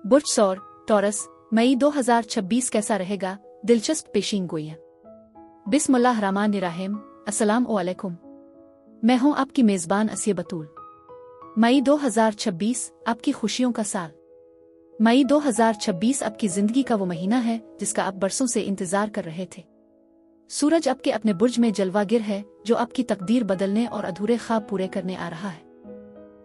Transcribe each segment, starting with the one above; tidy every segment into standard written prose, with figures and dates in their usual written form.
बुर्ज सौर, टॉरस, मई 2026 कैसा रहेगा? दिलचस्प पेशीन गोइयां। बिस्मिल्लाहिर्रहमानिर्रहीम, अस्सलाम वालेकुम। मैं हूं आपकी मेज़बान असिया बतूल। मई 2026 आपकी खुशियों का साल। मई 2026 आपकी जिंदगी का वो महीना है जिसका आप बरसों से इंतजार कर रहे थे। सूरज आपके अपने बुर्ज में जलवागिर है जो आपकी तकदीर बदलने और अधूरे ख्वाब पूरे करने आ रहा है।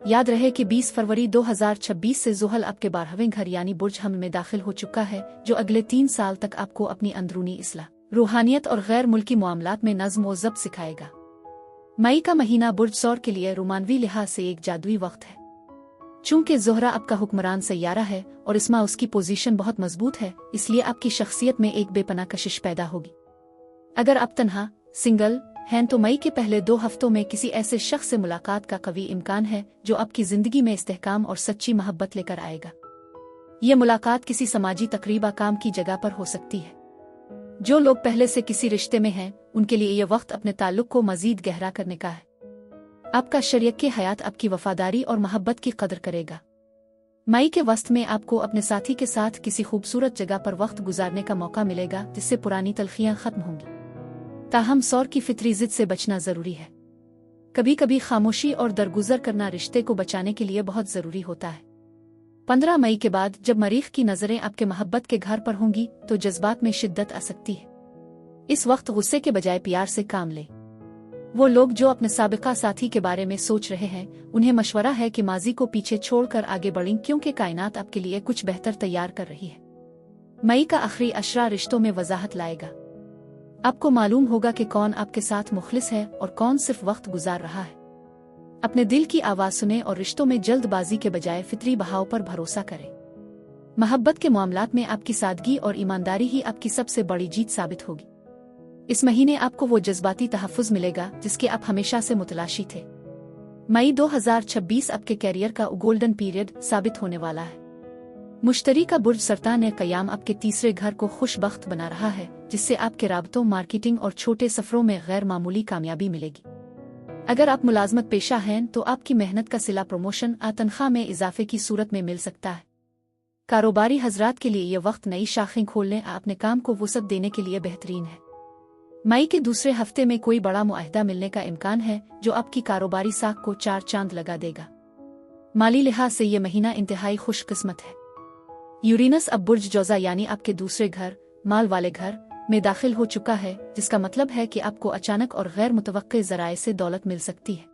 याद रहे कि 20 फरवरी 2026 से ज़ुहल आपके 12वें घर यानी बुर्ज हम में दाखिल हो चुका है, जो अगले 3 साल तक आपको अपनी अंदरूनी इस्लाह, रूहानियत और गैर मुल्की मामलात में नज़्म व ज़ब्त सिखाएगा। मई का महीना बुर्ज सौर के लिए रोमानवी लिहाज से एक जादुई वक्त है। चूंकि ज़ोहरा आपका हुक्मरान सैयारा है और इसमें उसकी पोजीशन बहुत मजबूत है, इसलिए आपकी शख्सियत में एक बेपनाह कशिश पैदा होगी। अगर आप तन्हा सिंगल हैं तो मई के पहले 2 हफ्तों में किसी ऐसे शख्स से मुलाकात का कवी इम्कान है जो आपकी जिंदगी में इस्तेहकाम और सच्ची मोहब्बत लेकर आएगा। ये मुलाकात किसी समाजी तकरीबा काम की जगह पर हो सकती है। जो लोग पहले से किसी रिश्ते में हैं उनके लिए यह वक्त अपने ताल्लुक को मजीद गहरा करने का है। आपका शरीक हयात आपकी वफादारी और मोहब्बत की कदर करेगा। मई के वस्त में आपको अपने साथी के साथ किसी खूबसूरत जगह पर वक्त गुजारने का मौका मिलेगा जिससे पुरानी तलखियां खत्म होंगी। ताहम सौर की फितरी जिद से बचना जरूरी है। कभी कभी खामोशी और दरगुजर करना रिश्ते को बचाने के लिए बहुत जरूरी होता है। 15 मई के बाद जब मरीख की नजरें आपके मोहब्बत के घर पर होंगी तो जज्बात में शिद्दत आ सकती है। इस वक्त गुस्से के बजाय प्यार से काम ले। वो लोग जो अपने साबिका साथी के बारे में सोच रहे हैं उन्हें मशवरा है कि माजी को पीछे छोड़कर आगे बढ़ें, क्योंकि कायनात आपके लिए कुछ बेहतर तैयार कर रही है। मई का आखिरी अशरा रिश्तों में वजाहत लाएगा। आपको मालूम होगा कि कौन आपके साथ मुखलिस है और कौन सिर्फ वक्त गुजार रहा है। अपने दिल की आवाज सुने और रिश्तों में जल्दबाजी के बजाय फितरी बहाव पर भरोसा करें। मोहब्बत के मामलात में आपकी सादगी और ईमानदारी ही आपकी सबसे बड़ी जीत साबित होगी। इस महीने आपको वो जज्बाती तहफ़्फ़ुज़ मिलेगा जिसके आप हमेशा से मुतलाशी थे। मई 2026 आपके कैरियर का गोल्डन पीरियड साबित होने वाला है। मुश्तरी का बुर्ज सरतान क़याम आपके तीसरे घर को खुशबख्त बना रहा है, जिससे आपके राबतों, मार्केटिंग और छोटे सफरों में गैर मामूली कामयाबी मिलेगी। अगर आप मुलाजमत पेशा हैं तो आपकी मेहनत का सिला प्रमोशन या तनख्वाह में इजाफे की सूरत में मिल सकता है। कारोबारी हजरात के लिए यह वक्त नई शाखें खोलने या अपने काम को वुसअत देने के लिए बेहतरीन है। मई के दूसरे हफ्ते में कोई बड़ा मुआहदा मिलने का इम्कान है जो आपकी कारोबारी साख को 4 चांद लगा देगा। माली लिहाज से यह महीना इंतहाई खुशकिस्मत है। यूरेनस अब बुर्ज जौज़ा यानी आपके दूसरे घर, माल वाले घर में दाखिल हो चुका है, जिसका मतलब है कि आपको अचानक और गैर मुतवक्के ज़राए से दौलत मिल सकती है।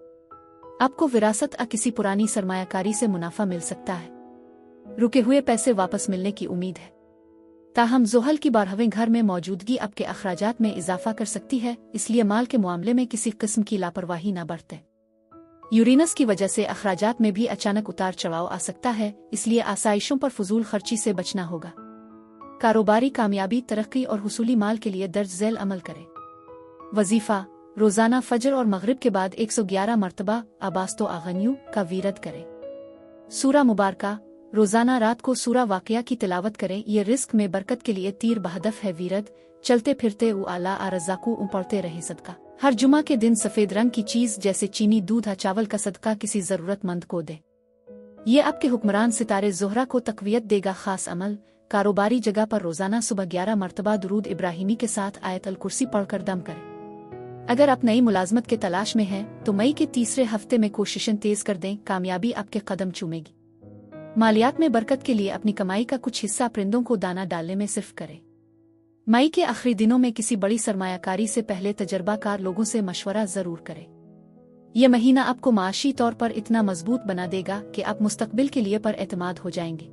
आपको विरासत या किसी पुरानी सरमायाकारी से मुनाफा मिल सकता है। रुके हुए पैसे वापस मिलने की उम्मीद है। ताहम ज़ुहल की 12वें घर में मौजूदगी आपके अखराजात में इजाफा कर सकती है, इसलिए माल के मामले में किसी किस्म की लापरवाही न बरतें। यूरेनस की वजह से अखराजात में भी अचानक उतार चढ़ाव आ सकता है, इसलिए आसाइशों पर फजूल खर्ची से बचना होगा। कारोबारी कामयाबी, तरक्की और हुसूली माल के लिए दर्ज झेल अमल करें। वजीफा रोजाना फजर और मगरिब के बाद 111 मरतबा आबास्तो आगन्यू का वीरद करें। सूरा मुबारका रोजाना रात को सूरा वाक़िया की तिलावत करें। ये रिस्क में बरकत के लिए तीर बहदफ है। वीरद चलते फिरते उ आला आरज़ाकू पढ़ते रहे। सदका हर जुमा के दिन सफेद रंग की चीज जैसे चीनी, दूध या चावल का सदका किसी जरूरतमंद को दे। ये आपके हुक्मरान सितारे ज़ोहरा को तक़वियत देगा। खास अमल कारोबारी जगह पर रोजाना सुबह 11 मरतबा दुरूद इब्राहिमी के साथ आयत अल कुर्सी पढ़कर दम करें। अगर आप नई मुलाजमत के तलाश में हैं तो मई के तीसरे हफ्ते में कोशिशें तेज कर दें, कामयाबी आपके कदम चूमेगी। मालियात में बरकत के लिए अपनी कमाई का कुछ हिस्सा परिंदों को दाना डालने में सिर्फ करें। मई के आखिरी दिनों में किसी बड़ी सरमायाकारी से पहले तजर्बाकार लोगों से मशवरा जरूर करें। यह महीना आपको माशी तौर पर इतना मजबूत बना देगा कि आप मुस्तकबिल के लिए पर एतमाद हो जाएंगे।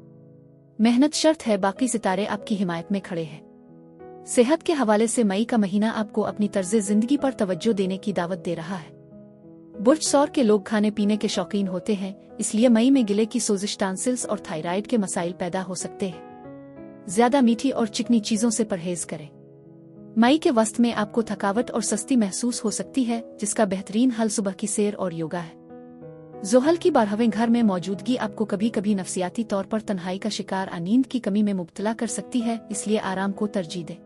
मेहनत शर्त है, बाकी सितारे आपकी हिमायत में खड़े हैं। सेहत के हवाले से मई का महीना आपको अपनी तर्ज जिंदगी पर तवज्जो देने की दावत दे रहा है। बुर्ज सौर के लोग खाने पीने के शौकीन होते हैं, इसलिए मई में गिले की सोजिश, टांसिल्स और थायराइड के मसाइल पैदा हो सकते हैं। ज्यादा मीठी और चिकनी चीजों से परहेज करें। मई के वस्त में आपको थकावट और सस्ती महसूस हो सकती है, जिसका बेहतरीन हल सुबह की सैर और योगा है। ज़ुहल की 12वें घर में मौजूदगी आपको कभी कभी नफसियाती तौर पर तन्हाई का शिकार या नींद की कमी में मुब्तला कर सकती है, इसलिए आराम को तरजीह दें।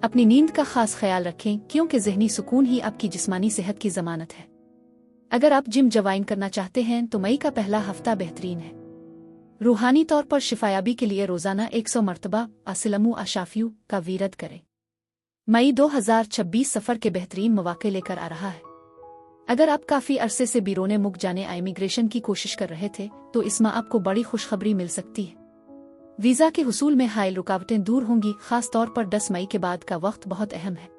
अपनी नींद का खास ख्याल रखें, क्योंकि जहनी सुकून ही आपकी जिस्मानी सेहत की जमानत है। अगर आप जिम ज्वाइन करना चाहते हैं तो मई का पहला हफ्ता बेहतरीन है। रूहानी तौर पर शिफायाबी के लिए रोज़ाना 100 मरतबा अस्सलामु आशाफियु का वीरद करें। मई 2026 सफ़र के बेहतरीन मौके लेकर आ रहा है। अगर आप काफ़ी अरसे से बिरोने मुल्क जाने इमिग्रेशन की कोशिश कर रहे थे तो इसमें आपको बड़ी खुशखबरी मिल सकती है। वीज़ा के हुसूल में हायल रुकावटें दूर होंगी, खास तौर पर 10 मई के बाद का वक्त बहुत अहम है।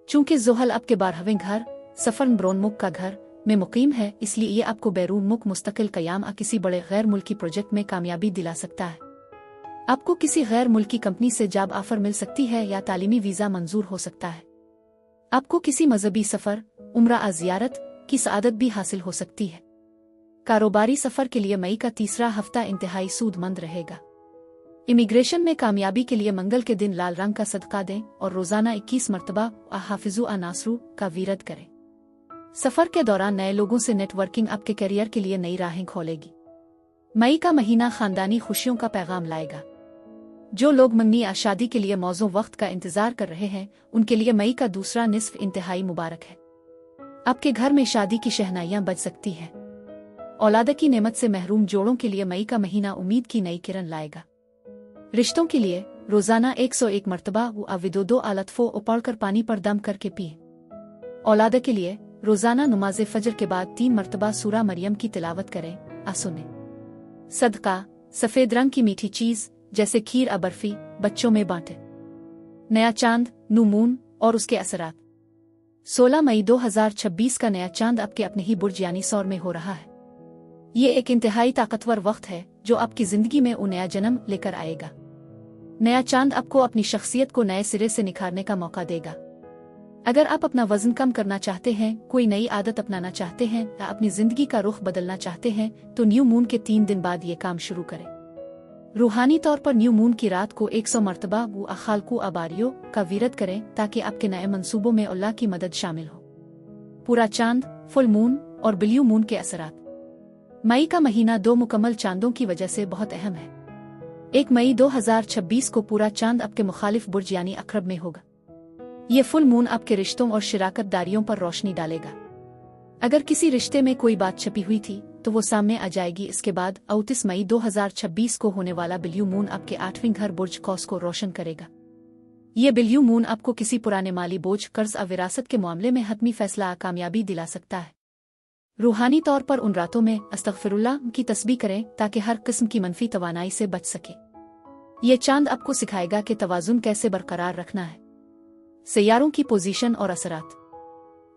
चूंकि ज़ुहल आपके 12वें घर सफ़र ब्रोन मुल्क का घर में मुकीम है, इसलिए ये आपको बैरून मुल्क मुस्तकिल क़याम किसी बड़े गैर मुल्की प्रोजेक्ट में कामयाबी दिला सकता है। आपको किसी गैर मुल्की कंपनी से जॉब ऑफर मिल सकती है या तालीमी वीज़ा मंजूर हो सकता है। आपको किसी मजहबी सफ़र उम्रा ज़ियारत की सआदत भी हासिल हो सकती है। कारोबारी सफ़र के लिए मई का तीसरा हफ्ता इंतहाई सूदमंद रहेगा। इमिग्रेशन में कामयाबी के लिए मंगल के दिन लाल रंग का सदका दें और रोज़ाना 21 मरतबा हाफिज़ु नासरू का वीरद करें। सफ़र के दौरान नए लोगों से नेटवर्किंग आपके करियर के लिए नई राहें खोलेगी। मई का महीना खानदानी खुशियों का पैगाम लाएगा। जो लोग मंगनी या शादी के लिए मौजूद वक्त का इंतजार कर रहे हैं, उनके लिए मई का दूसरा निस्फ इंतहाई मुबारक है। आपके घर में शादी की शहनाइयाँ बज सकती हैं। औलाद की नेमत से महरूम जोड़ों के लिए मई का महीना उम्मीद की नई किरण लाएगा। रिश्तों के लिए रोज़ाना 101 मरतबा अविदोदो आलतफो पढ़कर पानी पर दम करके पिए। औलाद के लिए रोज़ाना नमाज फजर के बाद 3 मरतबा सूरा मरियम की तिलावत करें। सुने सदका सफ़ेद रंग की मीठी चीज़ जैसे खीर बर्फी बच्चों में बांटे। नया चांद न्यू मून और उसके असरात। 16 मई 2026 का नया चांद आपके अपने ही बुर्ज यानी सौर में हो रहा है। ये एक इंतहाई ताकतवर वक्त है जो आपकी जिंदगी में नया जन्म लेकर आएगा। नया चांद आपको अपनी शख्सियत को नए सिरे से निखारने का मौका देगा। अगर आप अपना वजन कम करना चाहते हैं, कोई नई आदत अपनाना चाहते हैं या अपनी जिंदगी का रुख बदलना चाहते हैं तो न्यू मून के 3 दिन बाद ये काम शुरू करें। रूहानी तौर पर न्यू मून की रात को 100 मरतबा खालकू अबारियो का वीरद करें ताकि आपके नए मंसूबों में अल्लाह की मदद शामिल हो। पूरा चांद, फुल मून और ब्लू मून के असरात। मई का महीना 2 मुकम्मल चांदों की वजह से बहुत अहम है। 1 मई 2026 को पूरा चांद आपके मुखालिफ बुर्ज यानी अक़रब में होगा। ये फुल मून आपके रिश्तों और शिराकतदारियों पर रोशनी डालेगा। अगर किसी रिश्ते में कोई बात छपी हुई थी तो वो सामने आ जाएगी। इसके बाद 29 मई 2026 को होने वाला ब्लू मून आपके 8वें घर बुर्ज कौस को रोशन करेगा। ये ब्लू मून आपको किसी पुराने माली बोझ, कर्ज और विरासत के मामले में हतमी फैसला कामयाबी दिला सकता है। रूहानी तौर पर उन रातों में अस्तगफिरुल्लाह की तस्बीह करें ताकि हर किस्म की मनफी तवानाई से बच सके। ये चांद आपको सिखाएगा कि तवाज़ुन कैसे बरकरार रखना है। सैयारों की पोजीशन और असरात।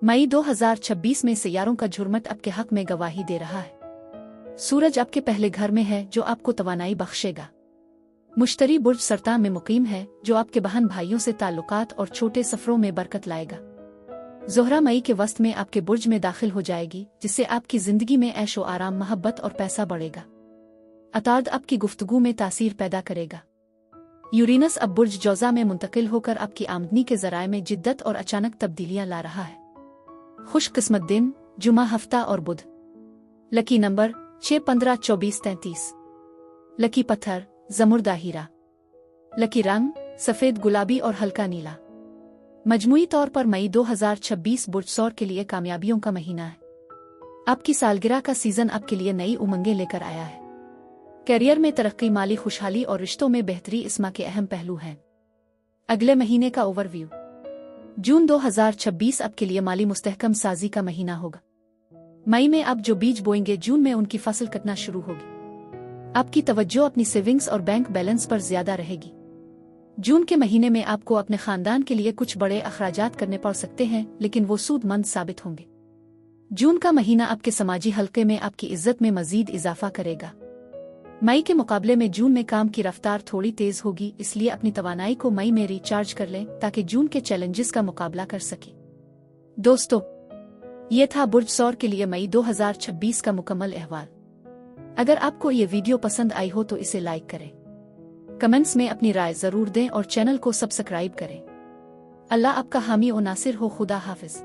मई 2026 में सैयारों का झुरमट आपके हक में गवाही दे रहा है। सूरज आपके पहले घर में है जो आपको तवानाई बख्शेगा। मुश्तरी बुर्ज सरता में मुकीम है जो आपके बहन भाइयों से ताल्लुकात और छोटे सफरों में बरकत लाएगा। ज़ोहरा मई के वस्त में आपके बुर्ज में दाखिल हो जाएगी जिससे आपकी जिंदगी में ऐशो आराम, मोहब्बत और पैसा बढ़ेगा। अतार्द आपकी गुफ्तगू में तासीर पैदा करेगा। यूरेनस अब बुर्ज जौज़ा में मुंतकिल होकर आपकी आमदनी के ज़राए में जिद्दत और अचानक तब्दीलियां ला रहा है। खुशकिस्मत दिन जुमा, हफ्ता और बुध। Lucky number 6, 15, 24, 33। लकी पत्थर ज़मुर्दा हीरा। लकी रंग सफ़ेद, गुलाबी और हल्का नीला। मजमूई तौर पर मई 2026 बुर्ज सौर के लिए कामयाबियों का महीना है। आपकी सालगिरह का सीजन आपके लिए नई उमंगें लेकर आया है। करियर में तरक्की, माली खुशहाली और रिश्तों में बेहतरी इसमें के अहम पहलू हैं। अगले महीने का ओवरव्यू। जून 2026 आपके लिए माली मुस्तहकम साजी का महीना होगा। मई में आप जो बीज बोएंगे जून में उनकी फसल कटना शुरू होगी। आपकी तवज्जो अपनी सेविंग्स और बैंक बैलेंस पर ज्यादा रहेगी। जून के महीने में आपको अपने खानदान के लिए कुछ बड़े अखराजात करने पड़ सकते हैं, लेकिन वो सूदमंद साबित होंगे। जून का महीना आपके समाजी हलके में आपकी इज्जत में मजीद इजाफा करेगा। मई के मुकाबले में जून में काम की रफ्तार थोड़ी तेज होगी, इसलिए अपनी तवानाई को मई में रिचार्ज कर लें ताकि जून के चैलेंजेस का मुकाबला कर सके। दोस्तों, ये था बुर्ज सौर के लिए मई 2026 का मुकम्मल अहवाल। अगर आपको ये वीडियो पसंद आई हो तो इसे लाइक करें, कमेंट्स में अपनी राय जरूर दें और चैनल को सब्सक्राइब करें। अल्लाह आपका हामी और नासिर हो। खुदा हाफिज।